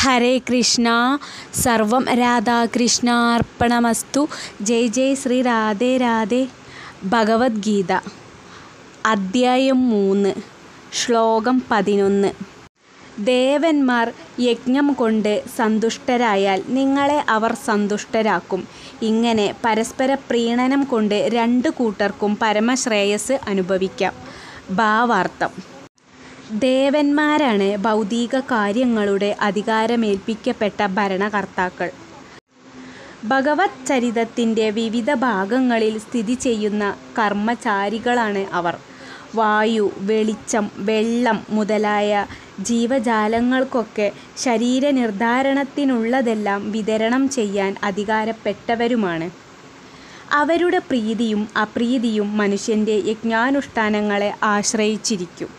ഹരേ കൃഷ്ണ. സർവം രാധാകൃഷ്ണാർപ്പണമസ്തു. ജയ് ജയ് ശ്രീ രാധേ രാധേ. ഭഗവത്ഗീത അധ്യായം 3 ശ്ലോകം 11. ദേവന്മാർ യജ്ഞം കൊണ്ട് സന്തുഷ്ടരായാൽ നിങ്ങളെ അവർ സന്തുഷ്ടരാക്കും. ഇങ്ങനെ പരസ്പര പ്രീണനം കൊണ്ട് രണ്ടു കൂട്ടർക്കും പരമശ്രേയസ് അനുഭവിക്കാം. ഭാവാർത്ഥം: ദേവന്മാരാണ് ഭൗതിക കാര്യങ്ങളുടെ അധികാരമേൽപ്പിക്കപ്പെട്ട ഭരണകർത്താക്കൾ. ഭഗവത് ചരിതത്തിൻ്റെ വിവിധ ഭാഗങ്ങളിൽ സ്ഥിതി ചെയ്യുന്ന കർമ്മചാരികളാണ് അവർ. വായു, വെളിച്ചം, വെള്ളം മുതലായ ജീവജാലങ്ങൾക്കൊക്കെ ശരീരനിർദ്ധാരണത്തിനുള്ളതെല്ലാം വിതരണം ചെയ്യാൻ അധികാരപ്പെട്ടവരുമാണ്. അവരുടെ പ്രീതിയും അപ്രീതിയും മനുഷ്യൻ്റെ യജ്ഞാനുഷ്ഠാനങ്ങളെ ആശ്രയിച്ചിരിക്കും.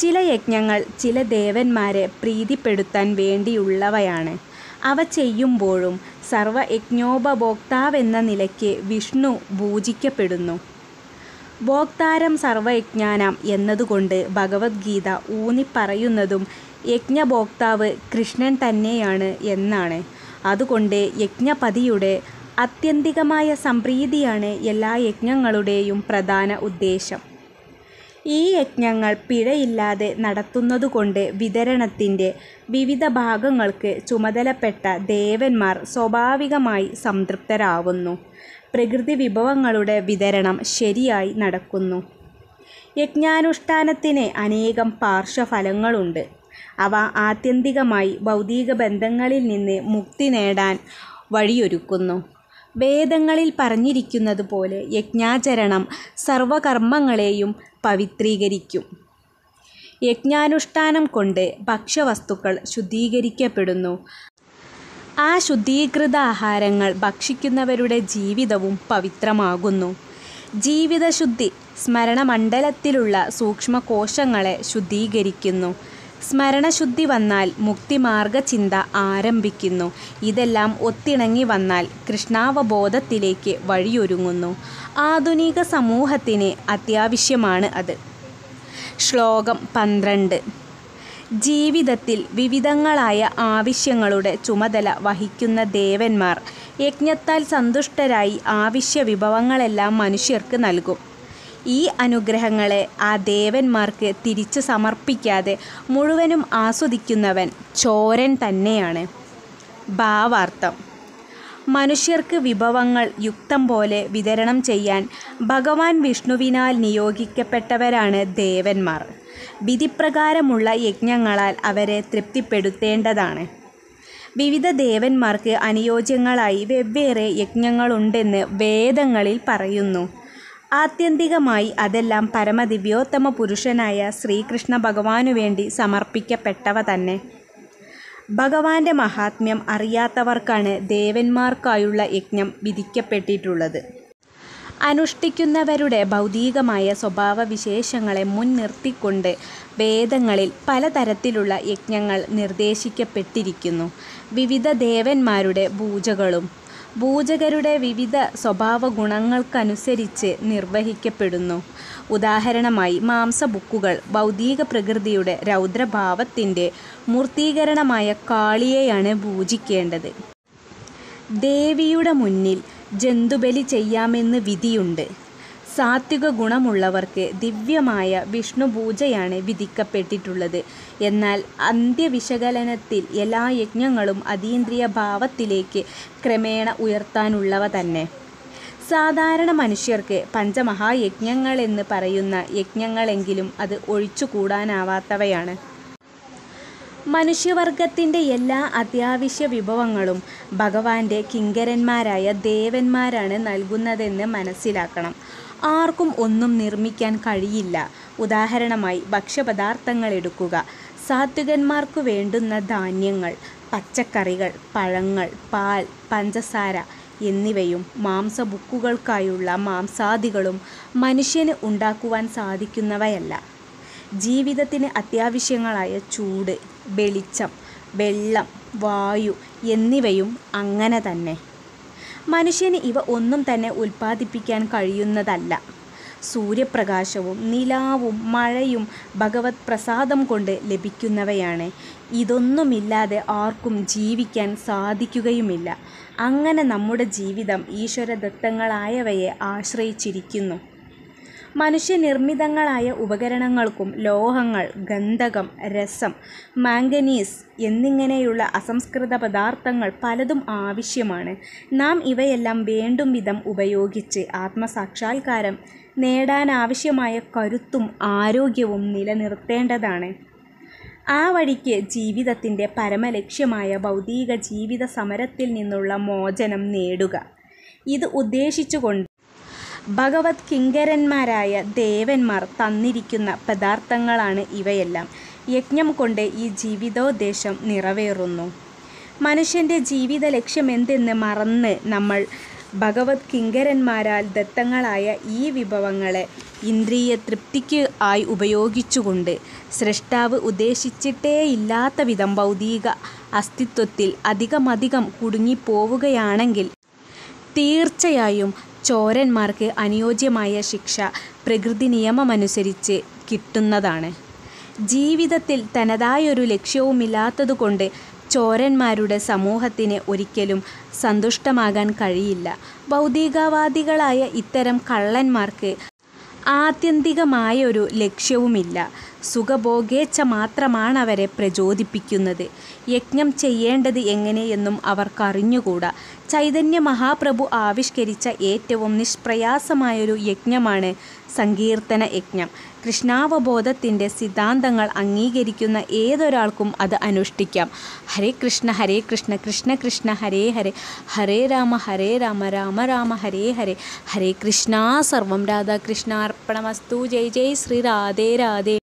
ചില യജ്ഞങ്ങൾ ചില ദേവന്മാരെ പ്രീതിപ്പെടുത്താൻ വേണ്ടിയുള്ളവയാണ്. അവ ചെയ്യുമ്പോഴും സർവയജ്ഞോപഭോക്താവെന്ന നിലയ്ക്ക് വിഷ്ണു പൂജിക്കപ്പെടുന്നു. ഭോക്താരം സർവയജ്ഞാനാം എന്നതുകൊണ്ട് ഭഗവത്ഗീത ഊന്നിപ്പറയുന്നതും യജ്ഞഭോക്താവ് കൃഷ്ണൻ തന്നെയാണ് എന്നാണ്. അതുകൊണ്ട് യജ്ഞപതിയുടെ ആത്യന്തികമായ സംപ്രീതിയാണ് എല്ലാ യജ്ഞങ്ങളുടെയും പ്രധാന ഉദ്ദേശം. ഈ യജ്ഞങ്ങൾ പിഴയില്ലാതെ നടത്തുന്നതുകൊണ്ട് വിതരണത്തിൻ്റെ വിവിധ ഭാഗങ്ങൾക്ക് ചുമതലപ്പെട്ട ദേവന്മാർ സ്വാഭാവികമായി സംതൃപ്തരാവുന്നു. പ്രകൃതി വിഭവങ്ങളുടെ വിതരണം ശരിയായി നടക്കുന്നു. യജ്ഞാനുഷ്ഠാനത്തിന് അനേകം പാർശ്വഫലങ്ങളുണ്ട്. അവ ആത്യന്തികമായി ഭൗതിക ബന്ധങ്ങളിൽ നിന്ന് മുക്തി നേടാൻ വഴിയൊരുക്കുന്നു. വേദങ്ങളിൽ പറഞ്ഞിരിക്കുന്നത് പോലെ യജ്ഞാചരണം സർവകർമ്മങ്ങളെയും പവിത്രീകരിക്കും. യജ്ഞാനുഷ്ഠാനം കൊണ്ട് ഭക്ഷ്യവസ്തുക്കൾ ശുദ്ധീകരിക്കപ്പെടുന്നു. ആ ശുദ്ധീകൃത ആഹാരങ്ങൾ ഭക്ഷിക്കുന്നവരുടെ ജീവിതവും പവിത്രമാകുന്നു. ജീവിതശുദ്ധി സ്മരണമണ്ഡലത്തിലുള്ള സൂക്ഷ്മകോശങ്ങളെ ശുദ്ധീകരിക്കുന്നു. സ്മരണശുദ്ധി വന്നാൽ മുക്തിമാർഗചിന്ത ആരംഭിക്കുന്നു. ഇതെല്ലാം ഒത്തിണങ്ങി വന്നാൽ കൃഷ്ണാവബോധത്തിലേക്ക് വഴിയൊരുങ്ങുന്നു. ആധുനിക സമൂഹത്തിന് അത്യാവശ്യമാണ് അത്. ശ്ലോകം 12. ജീവിതത്തിൽ വിവിധങ്ങളായ ആവശ്യങ്ങളുടെ ചുമതല വഹിക്കുന്ന ദേവന്മാർ യജ്ഞത്താൽ സന്തുഷ്ടരായി ആവശ്യ വിഭവങ്ങളെല്ലാം മനുഷ്യർക്ക് നൽകും. ഈ അനുഗ്രഹങ്ങളെ ആ ദേവന്മാർക്ക് തിരിച്ചു സമർപ്പിക്കാതെ മുഴുവനും ആസ്വദിക്കുന്നവൻ ചോരൻ തന്നെയാണ്. ഭാവാർത്ഥം: മനുഷ്യർക്ക് വിഭവങ്ങൾ യുക്തം പോലെ വിതരണം ചെയ്യാൻ ഭഗവാൻ വിഷ്ണുവിനാൽ നിയോഗിക്കപ്പെട്ടവരാണ് ദേവന്മാർ. വിധിപ്രകാരമുള്ള യജ്ഞങ്ങളാൽ അവരെ തൃപ്തിപ്പെടുത്തേണ്ടതാണ്. വിവിധ ദേവന്മാർക്ക് അനുയോജ്യങ്ങളായി വെവ്വേറെ യജ്ഞങ്ങളുണ്ടെന്ന് വേദങ്ങളിൽ പറയുന്നു. ആത്യന്തികമായി അതെല്ലാം പരമദിവ്യോത്തമ പുരുഷനായ ശ്രീകൃഷ്ണ ഭഗവാനു വേണ്ടി സമർപ്പിക്കപ്പെട്ടവ തന്നെ. ഭഗവാന്റെ മഹാത്മ്യം അറിയാത്തവർക്കാണ് ദേവന്മാർക്കായുള്ള യജ്ഞം വിധിക്കപ്പെട്ടിട്ടുള്ളത്. അനുഷ്ഠിക്കുന്നവരുടെ ഭൗതികമായ സ്വഭാവവിശേഷങ്ങളെ മുൻനിർത്തിക്കൊണ്ട് വേദങ്ങളിൽ പലതരത്തിലുള്ള യജ്ഞങ്ങൾ നിർദ്ദേശിക്കപ്പെട്ടിരിക്കുന്നു. വിവിധ ദേവന്മാരുടെ പൂജകളും പൂജകരുടെ വിവിധ സ്വഭാവഗുണങ്ങൾക്കനുസരിച്ച് നിർവഹിക്കപ്പെടുന്നു. ഉദാഹരണമായി മാംസഭുക്കുകൾ ഭൗതിക പ്രകൃതിയുടെ രൗദ്രഭാവത്തിൻ്റെ മൂർത്തീകരണമായ കാളിയെയാണ് പൂജിക്കേണ്ടത്. ദേവിയുടെ മുന്നിൽ ജന്തുബലി ചെയ്യാമെന്ന് വിധിയുണ്ട്. സാത്വിക ഗുണമുള്ളവർക്ക് ദിവ്യമായ വിഷ്ണുപൂജയാണ് വിധിക്കപ്പെട്ടിട്ടുള്ളത്. എന്നാൽ അന്ത്യവിശകലനത്തിൽ എല്ലാ യജ്ഞങ്ങളും അതീന്ദ്രിയ ഭാവത്തിലേക്ക് ക്രമേണ ഉയർത്താനുള്ളവ തന്നെ. സാധാരണ മനുഷ്യർക്ക് പഞ്ചമഹായജ്ഞങ്ങളെന്ന് പറയുന്ന യജ്ഞങ്ങളെങ്കിലും അത് ഒഴിച്ചുകൂടാനാവാത്തവയാണ്. മനുഷ്യവർഗത്തിൻ്റെ എല്ലാ അത്യാവശ്യ വിഭവങ്ങളും ഭഗവാന്റെ കിങ്കരന്മാരായ ദേവന്മാരാണ് നൽകുന്നതെന്ന് മനസ്സിലാക്കണം. ആർക്കും ഒന്നും നിർമ്മിക്കാൻ കഴിയില്ല. ഉദാഹരണമായി ഭക്ഷ്യപദാർത്ഥങ്ങൾ എടുക്കുക. സാത്വികന്മാർക്കു വേണ്ടുന്ന ധാന്യങ്ങൾ, പച്ചക്കറികൾ, പഴങ്ങൾ, പാൽ, പഞ്ചസാര എന്നിവയും മാംസഭുക്കുകൾക്കായുള്ള മാംസാദികളും മനുഷ്യന് ഉണ്ടാക്കുവാൻ സാധിക്കുന്നവയല്ല. ജീവിതത്തിന് അത്യാവശ്യങ്ങളായ ചൂട്, വെളിച്ചം, വെള്ളം, വായു എന്നിവയും അങ്ങനെ തന്നെ. മനുഷ്യന് ഇവ ഒന്നും തന്നെ ഉൽപ്പാദിപ്പിക്കാൻ കഴിയുന്നതല്ല. സൂര്യപ്രകാശവും നിലാവും മഴയും ഭഗവത് പ്രസാദം കൊണ്ട് ലഭിക്കുന്നവയാണ്. ഇതൊന്നുമില്ലാതെ ആർക്കും ജീവിക്കാൻ സാധിക്കുകയുമില്ല. അങ്ങനെ നമ്മുടെ ജീവിതം ഈശ്വരദത്തങ്ങളായവയെ ആശ്രയിച്ചിരിക്കുന്നു. മനുഷ്യനിർമ്മിതങ്ങളായ ഉപകരണങ്ങൾക്കും ലോഹങ്ങൾ, ഗന്ധകം, രസം, മാംഗനീസ് എന്നിങ്ങനെയുള്ള അസംസ്കൃത പദാർത്ഥങ്ങൾ പലതും ആവശ്യമാണ്. നാം ഇവയെല്ലാം വേണ്ടും വിധം ഉപയോഗിച്ച് ആത്മസാക്ഷാത്കാരം നേടാനാവശ്യമായ കരുത്തും ആരോഗ്യവും നിലനിർത്തേണ്ടതാണ്. ആ വഴിക്ക് ജീവിതത്തിൻ്റെ പരമലക്ഷ്യമായ ഭൗതിക ജീവിത സമരത്തിൽ നിന്നുള്ള മോചനം നേടുക. ഇത് ഉദ്ദേശിച്ചുകൊണ്ട് ഭഗവത് കിങ്കരന്മാരായ ദേവന്മാർ തന്നിരിക്കുന്ന പദാർത്ഥങ്ങളാണ് ഇവയെല്ലാം. യജ്ഞം കൊണ്ട് ഈ ജീവിതോദ്ദേശം നിറവേറുന്നു. മനുഷ്യൻ്റെ ജീവിത ലക്ഷ്യമെന്തെന്ന് മറന്ന് നമ്മൾ ഭഗവത് കിങ്കരന്മാരാൽ ദത്തങ്ങളായ ഈ വിഭവങ്ങളെ ഇന്ദ്രിയ തൃപ്തിക്ക് ആയി ഉപയോഗിച്ചുകൊണ്ട് സ്രഷ്ടാവ് ഉദ്ദേശിച്ചിട്ടേയില്ലാത്ത വിധം ഭൗതിക അസ്തിത്വത്തിൽ അധികമധികം കുടുങ്ങിപ്പോവുകയാണെങ്കിൽ തീർച്ചയായും ചോരന്മാർക്ക് അനുയോജ്യമായ ശിക്ഷ പ്രകൃതി നിയമമനുസരിച്ച് കിട്ടുന്നതാണ്. ജീവിതത്തിൽ തനതായൊരു ലക്ഷ്യവുമില്ലാത്തതുകൊണ്ട് ചോരന്മാരുടെ സമൂഹത്തിന് ഒരിക്കലും സന്തുഷ്ടമാകാൻ കഴിയില്ല. ഭൗതികവാദികളായ ഇത്തരം കള്ളന്മാർക്ക് ആത്യന്തികമായൊരു ലക്ഷ്യവുമില്ല. സുഖഭോഗേച്ഛ മാത്രമാണവരെ പ്രചോദിപ്പിക്കുന്നത്. യജ്ഞം ചെയ്യേണ്ടത് എങ്ങനെയെന്നും അവർക്കറിഞ്ഞുകൂടാ. ചൈതന്യ മഹാപ്രഭു ആവിഷ്കരിച്ച ഏറ്റവും നിഷ്പ്രയാസമായൊരു യജ്ഞമാണ് സങ്കീർത്തന യജ്ഞം. കൃഷ്ണാവബോധത്തിൻ്റെ സിദ്ധാന്തങ്ങൾ അംഗീകരിക്കുന്ന ഏതൊരാൾക്കും അത് അനുഷ്ഠിക്കാം. ഹരേ കൃഷ്ണ കൃഷ്ണ കൃഷ്ണ ഹരേ ഹരേ, ഹരേ രാമ രാമ രാമ ഹരേ ഹരേ, ഹരേ കൃഷ്ണ. സർവം രാധാകൃഷ്ണാർപ്പണമസ്തു. ജയ് ജയ് ശ്രീ രാധേ രാധേ.